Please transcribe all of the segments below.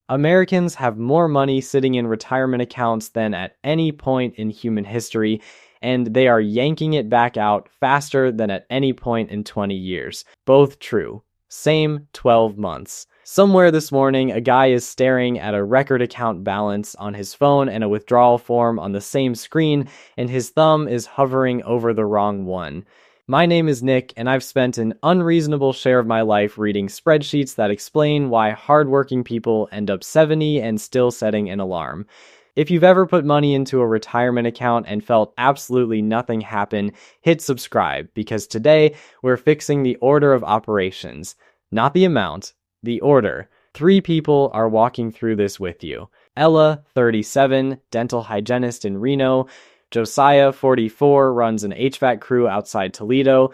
Americans have more money sitting in retirement accounts than at any point in human history, and they are yanking it back out faster than at any point in 20 years. Both true. Same 12 months. Somewhere this morning, a guy is staring at a record account balance on his phone and a withdrawal form on the same screen, and his thumb is hovering over the wrong one. My name is Nick, and I've spent an unreasonable share of my life reading spreadsheets that explain why hardworking people end up 70 and still setting an alarm. If you've ever put money into a retirement account and felt absolutely nothing happen, hit subscribe, because today we're fixing the order of operations. Not the amount, the order. 3 people are walking through this with you. Ella, 37, dental hygienist in Reno. Josiah, 44, runs an HVAC crew outside Toledo.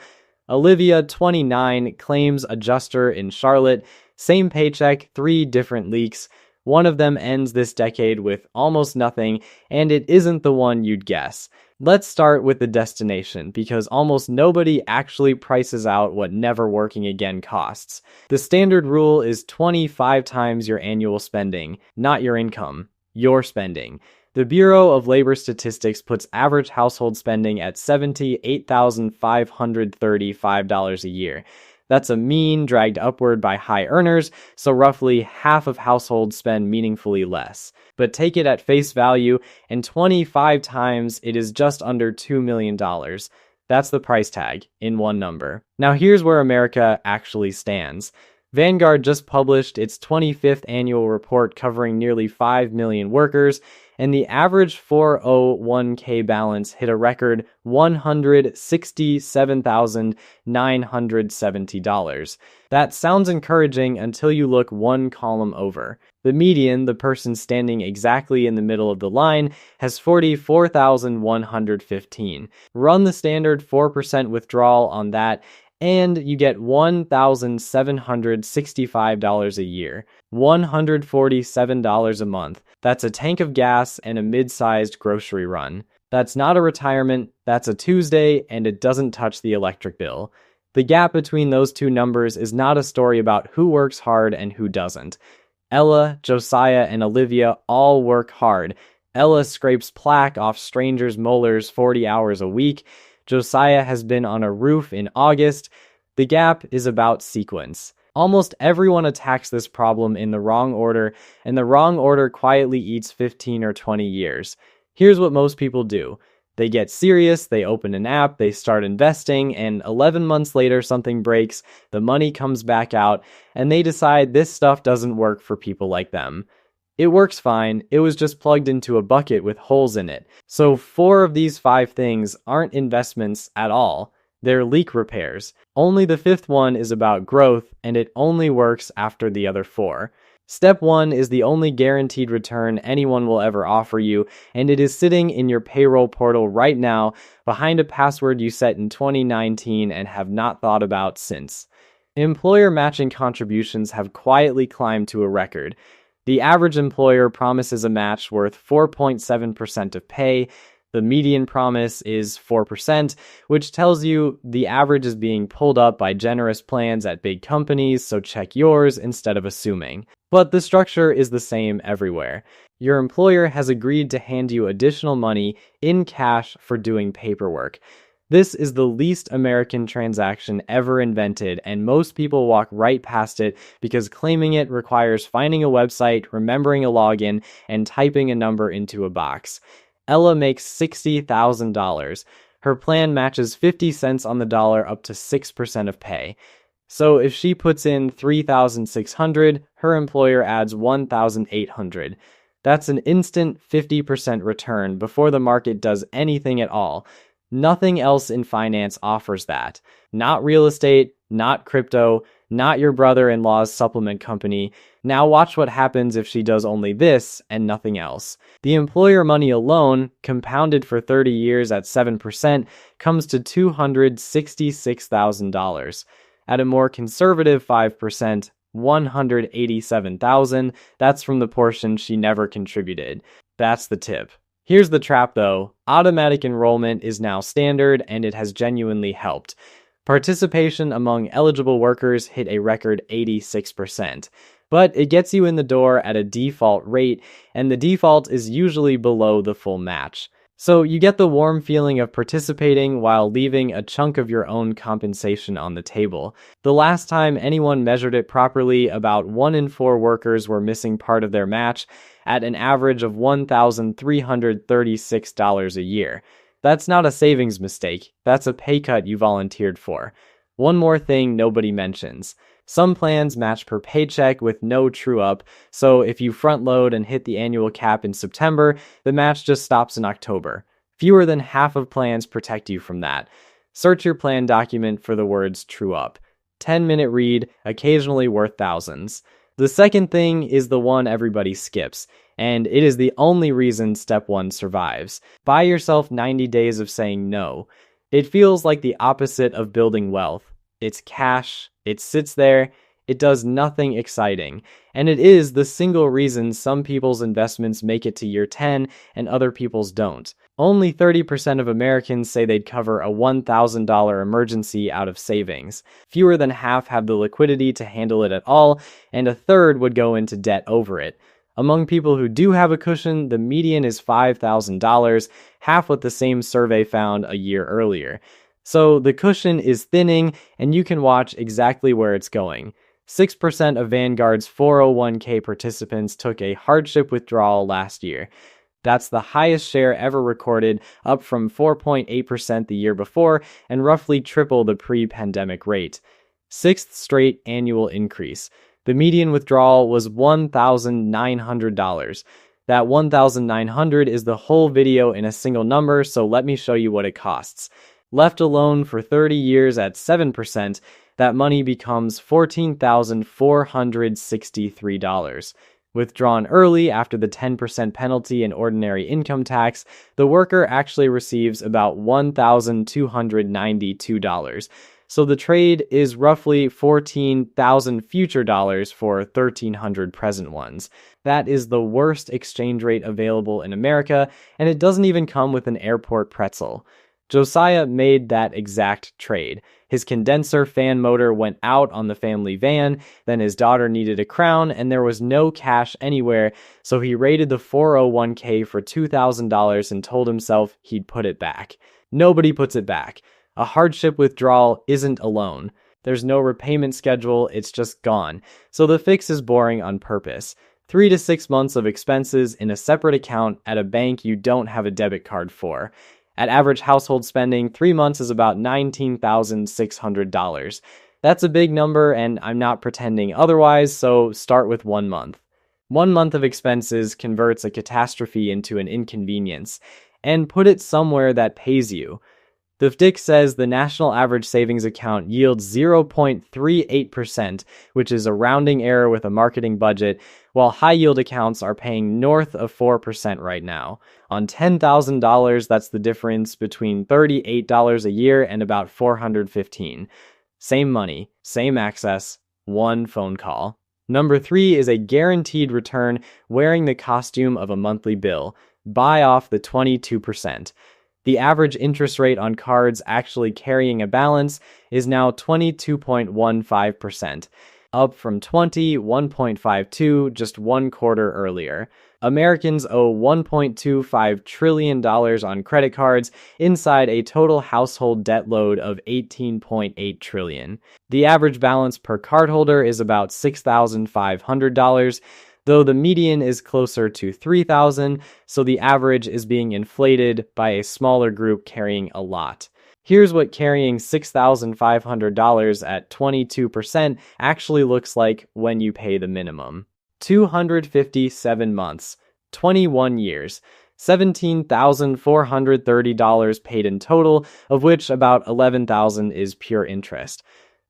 Olivia, 29, claims adjuster in Charlotte. Same paycheck, 3 different leaks. One of them ends this decade with almost nothing, and it isn't the one you'd guess. Let's start with the destination, because almost nobody actually prices out what never working again costs. The standard rule is 25 times your annual spending, not your income, your spending. The Bureau of Labor Statistics puts average household spending at $78,535 a year. That's a mean dragged upward by high earners, so roughly half of households spend meaningfully less. But take it at face value, and 25 times it is just under $2 million. That's the price tag in one number. Now here's where America actually stands. Vanguard just published its 25th annual report covering nearly 5 million workers, and the average 401k balance hit a record $167,970. That sounds encouraging until you look one column over. The median, the person standing exactly in the middle of the line, has $44,115. Run the standard 4% withdrawal on that, and you get $1,765 a year. $147 a month. That's a tank of gas and a mid-sized grocery run. That's not a retirement, that's a Tuesday, and it doesn't touch the electric bill. The gap between those two numbers is not a story about who works hard and who doesn't. Ella, Josiah, and Olivia all work hard. Ella scrapes plaque off strangers' molars 40 hours a week. Josiah has been on a roof in August. The gap is about sequence. Almost everyone attacks this problem in the wrong order, and the wrong order quietly eats 15 or 20 years. Here's what most people do. They get serious, they open an app, they start investing, and 11 months later something breaks, the money comes back out, and they decide this stuff doesn't work for people like them. It works fine, it was just plugged into a bucket with holes in it. So 4 of these 5 things aren't investments at all. They're leak repairs. Only the 5th one is about growth, and it only works after the other 4. Step 1 is the only guaranteed return anyone will ever offer you, and it is sitting in your payroll portal right now behind a password you set in 2019 and have not thought about since. Employer matching contributions have quietly climbed to a record. The average employer promises a match worth 4.7% of pay. The median promise is 4%, which tells you the average is being pulled up by generous plans at big companies, so check yours instead of assuming. But the structure is the same everywhere. Your employer has agreed to hand you additional money in cash for doing paperwork. This is the least American transaction ever invented, and most people walk right past it because claiming it requires finding a website, remembering a login, and typing a number into a box. Ella makes $60,000. Her plan matches 50 cents on the dollar up to 6% of pay. So if she puts in $3,600, her employer adds $1,800. That's an instant 50% return before the market does anything at all. Nothing else in finance offers that. Not real estate, not crypto, not your brother-in-law's supplement company. Now watch what happens if she does only this and nothing else. The employer money alone, compounded for 30 years at 7%, comes to $266,000. At a more conservative 5%, $187,000, that's from the portion she never contributed. That's the tip. Here's the trap though. Automatic enrollment is now standard, and it has genuinely helped. Participation among eligible workers hit a record 86%. But it gets you in the door at a default rate, and the default is usually below the full match. So you get the warm feeling of participating while leaving a chunk of your own compensation on the table. The last time anyone measured it properly, about 1 in 4 workers were missing part of their match at an average of $1,336 a year. That's not a savings mistake, that's a pay cut you volunteered for. One more thing nobody mentions. Some plans match per paycheck with no true-up, so if you front-load and hit the annual cap in September, the match just stops in October. Fewer than half of plans protect you from that. Search your plan document for the words true-up. 10-minute read, occasionally worth thousands. The second thing is the one everybody skips, and it is the only reason Step 1 survives. Buy yourself 90 days of saying no. It feels like the opposite of building wealth. It's cash, it sits there, it does nothing exciting, and it is the single reason some people's investments make it to year 10 and other people's don't. Only 30% of Americans say they'd cover a $1,000 emergency out of savings. Fewer than half have the liquidity to handle it at all, and a third would go into debt over it. Among people who do have a cushion, the median is $5,000, half what the same survey found a year earlier. So the cushion is thinning, and you can watch exactly where it's going. 6% of Vanguard's 401k participants took a hardship withdrawal last year. That's the highest share ever recorded, up from 4.8% the year before, and roughly triple the pre-pandemic rate. Sixth straight annual increase. The median withdrawal was $1,900. That $1,900 is the whole video in a single number, so let me show you what it costs. Left alone for 30 years at 7%, that money becomes $14,463. Withdrawn early after the 10% penalty in ordinary income tax, the worker actually receives about $1,292. So the trade is roughly 14,000 future dollars for 1,300 present ones. That is the worst exchange rate available in America, and it doesn't even come with an airport pretzel. Josiah made that exact trade. His condenser fan motor went out on the family van, then his daughter needed a crown, and there was no cash anywhere, so he raided the 401k for $2,000 and told himself he'd put it back. Nobody puts it back. A hardship withdrawal isn't a loan. There's no repayment schedule, it's just gone. So the fix is boring on purpose. 3 to 6 months of expenses in a separate account at a bank you don't have a debit card for. At average household spending, 3 months is about $19,600. That's a big number, and I'm not pretending otherwise, so start with 1 month. 1 month of expenses converts a catastrophe into an inconvenience, and put it somewhere that pays you. The FDIC says the national average savings account yields 0.38%, which is a rounding error with a marketing budget, while high-yield accounts are paying north of 4% right now. On $10,000, that's the difference between $38 a year and about $415. Same money, same access, one phone call. Number 3 is a guaranteed return wearing the costume of a monthly bill. Buy off the 22%. The average interest rate on cards actually carrying a balance is now 22.15%, up from 21.52 just 1 quarter earlier. Americans owe $1.25 trillion on credit cards inside a total household debt load of $18.8 trillion. The average balance per cardholder is about $6,500, though the median is closer to $3,000, so the average is being inflated by a smaller group carrying a lot. Here's what carrying $6,500 at 22% actually looks like when you pay the minimum. 257 months, 21 years, $17,430 paid in total, of which about $11,000 is pure interest.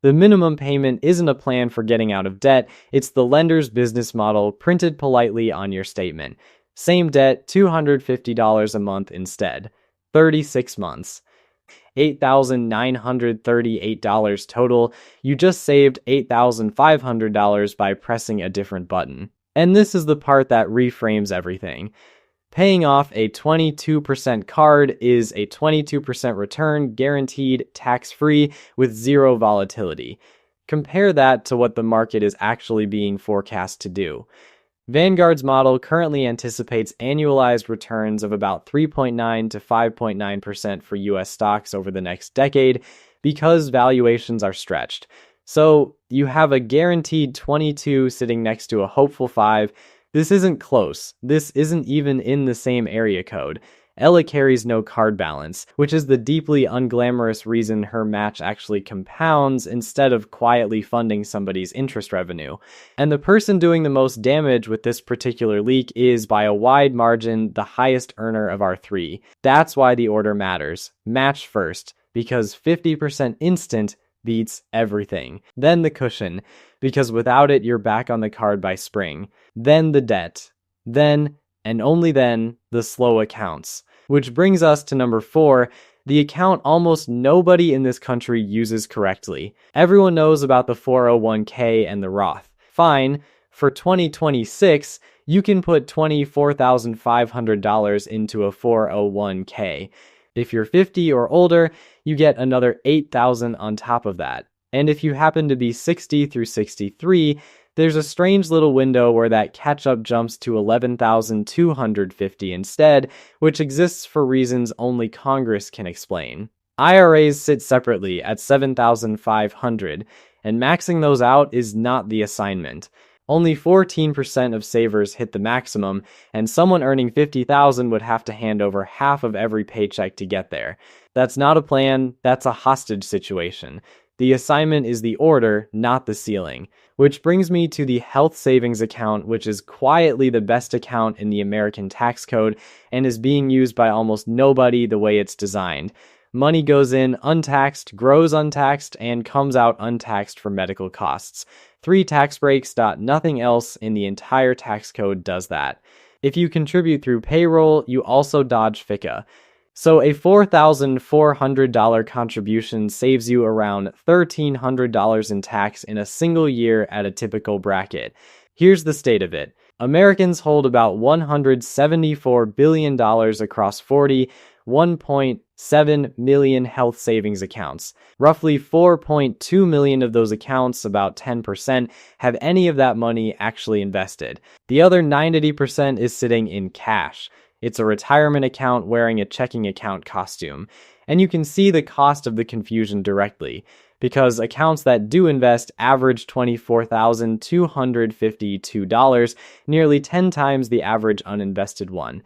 The minimum payment isn't a plan for getting out of debt, it's the lender's business model printed politely on your statement. Same debt, $250 a month instead. 36 months. $8,938 total. You just saved $8,500 by pressing a different button. And this is the part that reframes everything. Paying off a 22% card is a 22% return, guaranteed, tax-free, with zero volatility. Compare that to what the market is actually being forecast to do. Vanguard's model currently anticipates annualized returns of about 3.9 to 5.9% for US stocks over the next decade because valuations are stretched. So you have a guaranteed 22 sitting next to a hopeful 5. This isn't close. This isn't even in the same area code. Ella carries no card balance, which is the deeply unglamorous reason her match actually compounds instead of quietly funding somebody's interest revenue. And the person doing the most damage with this particular leak is, by a wide margin, the highest earner of our three. That's why the order matters. Match first, because 50% instant beats everything. Then the cushion, because without it, you're back on the card by spring. Then the debt. Then, and only then, the slow accounts. Which brings us to number 4, the account almost nobody in this country uses correctly. Everyone knows about the 401k and the Roth. Fine, for 2026, you can put $24,500 into a 401k. If you're 50 or older, you get another $8,000 on top of that. And if you happen to be 60 through 63, there's a strange little window where that catch-up jumps to $11,250 instead, which exists for reasons only Congress can explain. IRAs sit separately at $7,500, and maxing those out is not the assignment. Only 14% of savers hit the maximum, and someone earning $50,000 would have to hand over half of every paycheck to get there. That's not a plan, that's a hostage situation. The assignment is the order, not the ceiling. Which brings me to the health savings account, which is quietly the best account in the American tax code and is being used by almost nobody the way it's designed. Money goes in untaxed, grows untaxed, and comes out untaxed for medical costs. 3 tax breaks. Nothing else in the entire tax code does that. If you contribute through payroll, you also dodge FICA. So a $4,400 contribution saves you around $1,300 in tax in a single year at a typical bracket. Here's the state of it. Americans hold about $174 billion across 1.7 million health savings accounts. Roughly 4.2 million of those accounts, about 10%, have any of that money actually invested. The other 90% is sitting in cash. It's a retirement account wearing a checking account costume. And you can see the cost of the confusion directly, because accounts that do invest average $24,252, nearly 10 times the average uninvested one.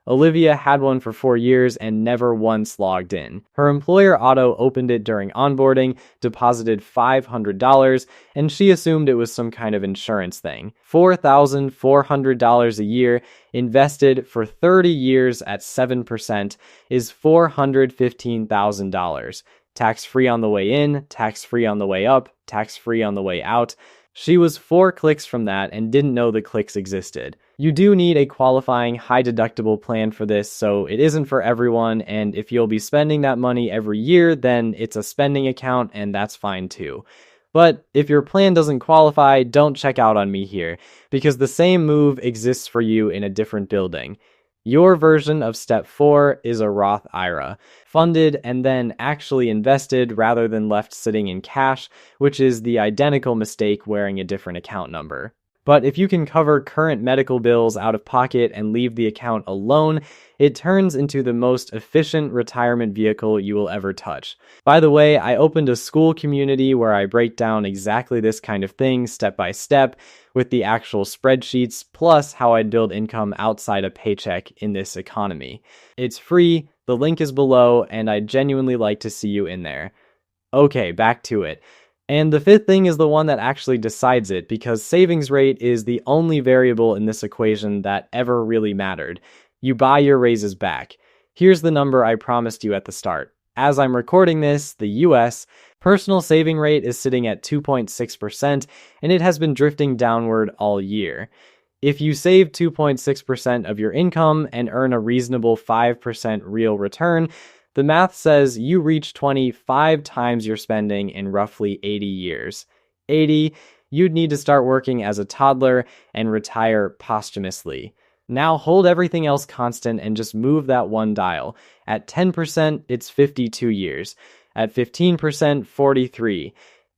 Olivia had one for 4 years and never once logged in. Her employer auto opened it during onboarding, deposited $500, and she assumed it was some kind of insurance thing. $4,400 a year, invested for 30 years at 7%, is $415,000. Tax-free on the way in, tax-free on the way up, tax-free on the way out. She was 4 clicks from that and didn't know the clicks existed. You do need a qualifying high-deductible plan for this, so it isn't for everyone, and if you'll be spending that money every year, then it's a spending account, and that's fine too. But if your plan doesn't qualify, don't check out on me here, because the same move exists for you in a different building. Your version of step 4 is a Roth IRA, funded and then actually invested rather than left sitting in cash, which is the identical mistake wearing a different account number. But if you can cover current medical bills out of pocket and leave the account alone, it turns into the most efficient retirement vehicle you will ever touch. By the way, I opened a school community where I break down exactly this kind of thing step by step with the actual spreadsheets, plus how I'd build income outside a paycheck in this economy. It's free, the link is below, and I'd genuinely like to see you in there. Okay, back to it. And the 5th thing is the one that actually decides it, because savings rate is the only variable in this equation that ever really mattered. You buy your raises back. Here's the number I promised you at the start. As I'm recording this, the US personal saving rate is sitting at 2.6%, and it has been drifting downward all year. If you save 2.6% of your income and earn a reasonable 5% real return, the math says you reach 25 times your spending in roughly 80 years. 80, you'd need to start working as a toddler and retire posthumously. Now hold everything else constant and just move that one dial. At 10%, it's 52 years. At 15%, 43.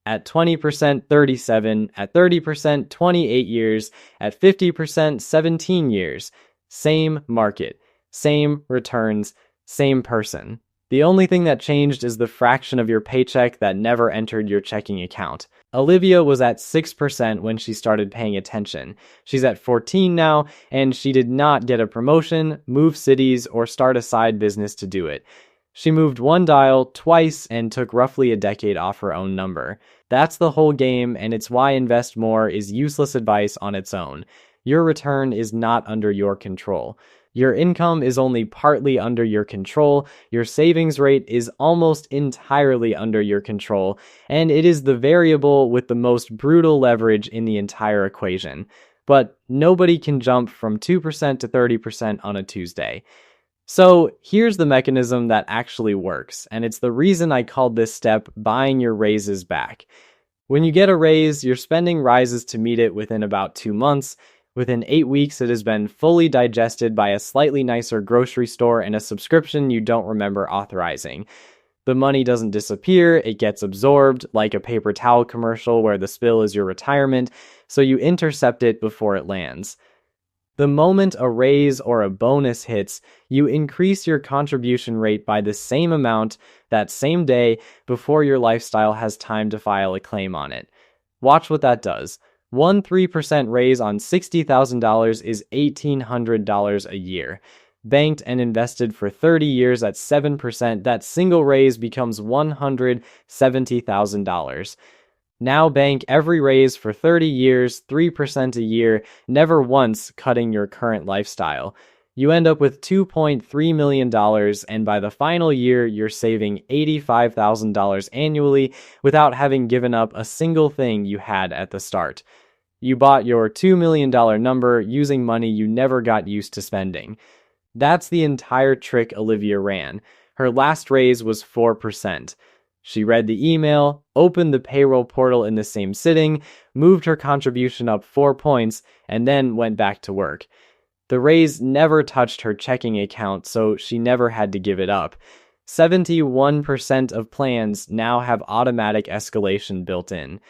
At 20%, 37, at 30%, 28 years, at 50%, 17 years. Same market, same returns, same person. The only thing that changed is the fraction of your paycheck that never entered your checking account. Olivia was at 6% when she started paying attention. She's at 14 now, and she did not get a promotion, move cities, or start a side business to do it. She moved one dial twice and took roughly a decade off her own number. That's the whole game, and it's why invest more is useless advice on its own. Your return is not under your control. Your income is only partly under your control, your savings rate is almost entirely under your control, and it is the variable with the most brutal leverage in the entire equation. But nobody can jump from 2% to 30% on a Tuesday. So here's the mechanism that actually works, and it's the reason I called this step buying your raises back. When you get a raise, your spending rises to meet it within about 2 months. Within 8 weeks, it has been fully digested by a slightly nicer grocery store and a subscription you don't remember authorizing. The money doesn't disappear, it gets absorbed, like a paper towel commercial where the spill is your retirement, so you intercept it before it lands. The moment a raise or a bonus hits, you increase your contribution rate by the same amount that same day before your lifestyle has time to file a claim on it. Watch what that does. One 3% raise on $60,000 is $1,800 a year. Banked and invested for 30 years at 7%, that single raise becomes $170,000. Now bank every raise for 30 years, 3% a year, never once cutting your current lifestyle. You end up with $2.3 million, and by the final year, you're saving $85,000 annually without having given up a single thing you had at the start. You bought your $2 million number using money you never got used to spending. That's the entire trick Olivia ran. Her last raise was 4%. She read the email, opened the payroll portal in the same sitting, moved her contribution up 4 points, and then went back to work. The raise never touched her checking account, so she never had to give it up. 71% of plans now have automatic escalation built in.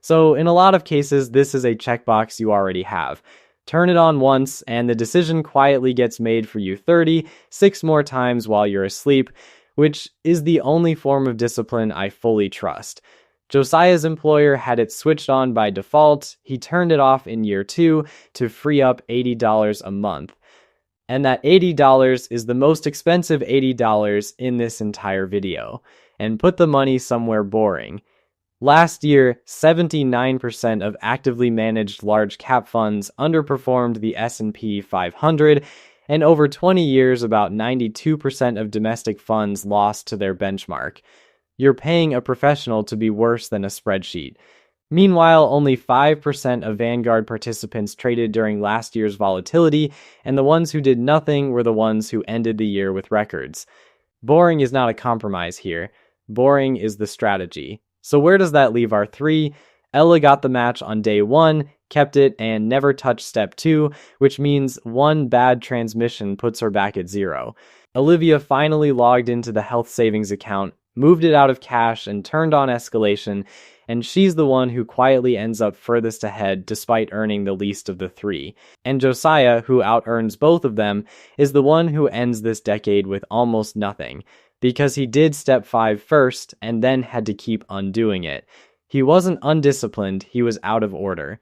So in a lot of cases, this is a checkbox you already have. Turn it on once, and the decision quietly gets made for you 36 more times while you're asleep, which is the only form of discipline I fully trust. Josiah's employer had it switched on by default. He turned it off in year 2 to free up $80 a month. And that $80 is the most expensive $80 in this entire video. And put the money somewhere boring. Last year, 79% of actively managed large cap funds underperformed the S&P 500, and over 20 years, about 92% of domestic funds lost to their benchmark. You're paying a professional to be worse than a spreadsheet. Meanwhile, only 5% of Vanguard participants traded during last year's volatility, and the ones who did nothing were the ones who ended the year with records. Boring is not a compromise here. Boring is the strategy. So where does that leave our 3? Ella got the match on day 1, kept it, and never touched step 2, which means one bad transmission puts her back at 0. Olivia finally logged into the health savings account, moved it out of cash, and turned on escalation, and she's the one who quietly ends up furthest ahead despite earning the least of the 3. And Josiah, who out-earns both of them, is the one who ends this decade with almost nothing, because he did step 5 first and then had to keep undoing it. He wasn't undisciplined, he was out of order.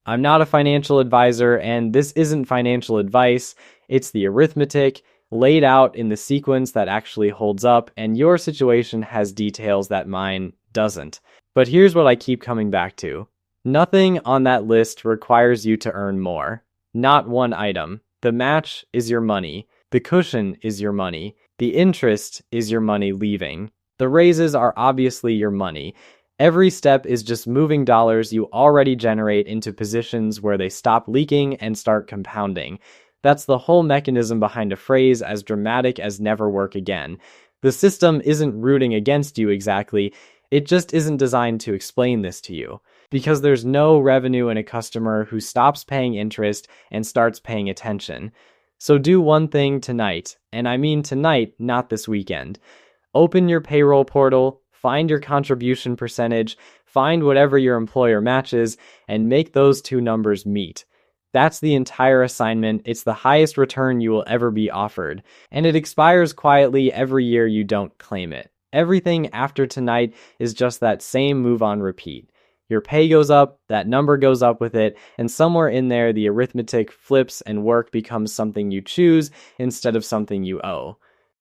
I'm not a financial advisor, and this isn't financial advice. It's the arithmetic laid out in the sequence that actually holds up, and your situation has details that mine doesn't. But here's what I keep coming back to. Nothing on that list requires you to earn more. Not one item. The match is your money. The cushion is your money. The interest is your money leaving. The raises are obviously your money. Every step is just moving dollars you already generate into positions where they stop leaking and start compounding. That's the whole mechanism behind a phrase as dramatic as never work again. The system isn't rooting against you exactly, it just isn't designed to explain this to you. Because there's no revenue in a customer who stops paying interest and starts paying attention. So do one thing tonight, and I mean tonight, not this weekend. Open your payroll portal, find your contribution percentage, find whatever your employer matches, and make those two numbers meet. That's the entire assignment. It's the highest return you will ever be offered, and it expires quietly every year you don't claim it. Everything after tonight is just that same move on repeat. Your pay goes up, that number goes up with it, and somewhere in there the arithmetic flips and work becomes something you choose instead of something you owe.